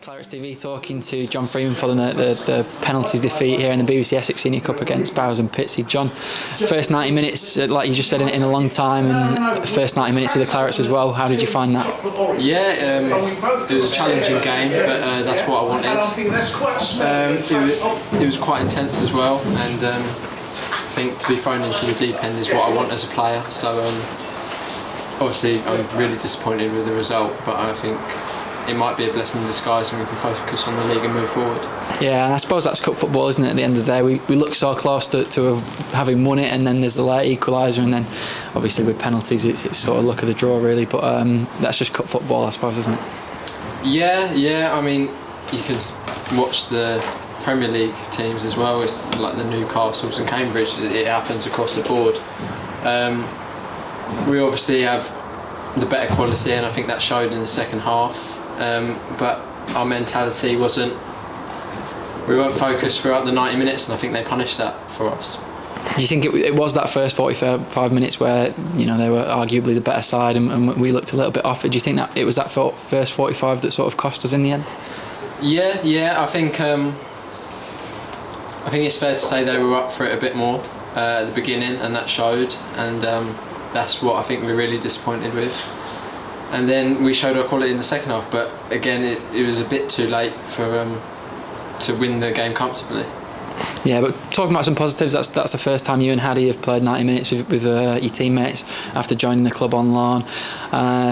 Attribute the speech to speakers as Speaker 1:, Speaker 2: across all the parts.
Speaker 1: Clarets TV talking to John Freeman following the penalties defeat here in the BBC Essex Senior Cup against Bowers Pitsea. John, first 90 minutes, like you just said, in a long time, and the first 90 minutes with the Clarets as well. How did you find that?
Speaker 2: Yeah, it was a challenging game, but that's what I wanted. It was quite intense as well, and I think to be thrown into the deep end is what I want as a player. So obviously I'm really disappointed with the result, but I think it might be a blessing in disguise and we can focus on the league and move forward.
Speaker 1: Yeah, and I suppose that's cup football, isn't it? At the end of the day, we look so close to having won it, and then there's the late equaliser, and then obviously with penalties it's sort of luck of the draw really, but that's just cup football, I suppose, isn't it?
Speaker 2: Yeah, I mean, you can watch the Premier League teams as well. It's like the Newcastles and Cambridge, it happens across the board. We obviously have the better quality, and I think that showed in the second half, but our mentality we weren't focused throughout the 90 minutes, and I think they punished that for us.
Speaker 1: Do you think it was that first 45 minutes where, you know, they were arguably the better side and we looked a little bit off it? Do you think that it was that first 45 that sort of cost us in the end?
Speaker 2: Yeah, I think it's fair to say they were up for it a bit more at the beginning, and that showed, and that's what I think we're really disappointed with. And then we showed our quality in the second half, but again it was a bit too late for to win the game comfortably.
Speaker 1: Yeah, but talking about some positives, that's the first time you and Haddy have played 90 minutes with your teammates after joining the club on loan.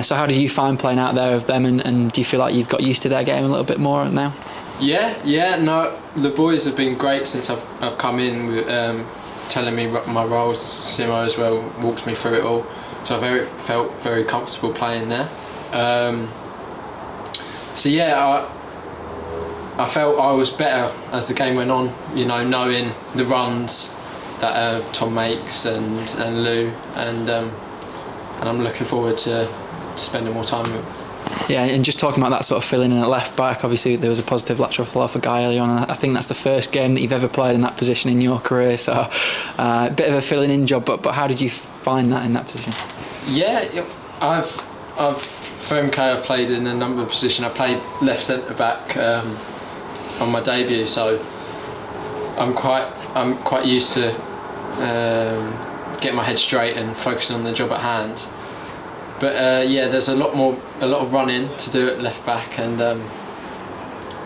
Speaker 1: So how did you find playing out there with them, and do you feel like you've got used to their game a little bit more now?
Speaker 2: Yeah, no, the boys have been great since I've come in, telling me my roles. Simo as well walks me through it all, so I felt very comfortable playing there. So yeah, I felt I was better as the game went on, you know, knowing the runs that Tom makes and Lou, and I'm looking forward to spending more time with him.
Speaker 1: Yeah, and just talking about that sort of filling in at left back, obviously there was a positive lateral flow for Guy earlier on, and I think that's the first game that you've ever played in that position in your career, so a bit of a filling in job, but how did you find that in that position?
Speaker 2: Yeah, for MK I've played in a number of positions. I played left centre back on my debut, so I'm quite used to getting my head straight and focusing on the job at hand. But yeah, there's a lot of running to do at left back, and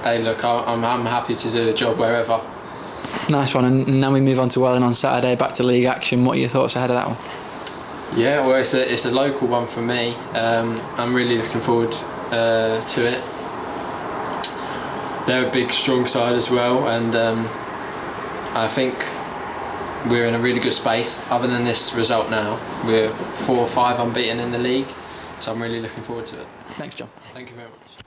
Speaker 2: hey, look, I'm happy to do a job wherever.
Speaker 1: Nice one. And now we move on to Welling on Saturday, back to league action. What are your thoughts ahead of that one?
Speaker 2: Yeah, well, it's a local one for me. I'm really looking forward to it. They're a big, strong side as well, and I think we're in a really good space. Other than this result now, we're 4 or 5 unbeaten in the league, so I'm really looking forward to it.
Speaker 1: Thanks, John.
Speaker 2: Thank you very much.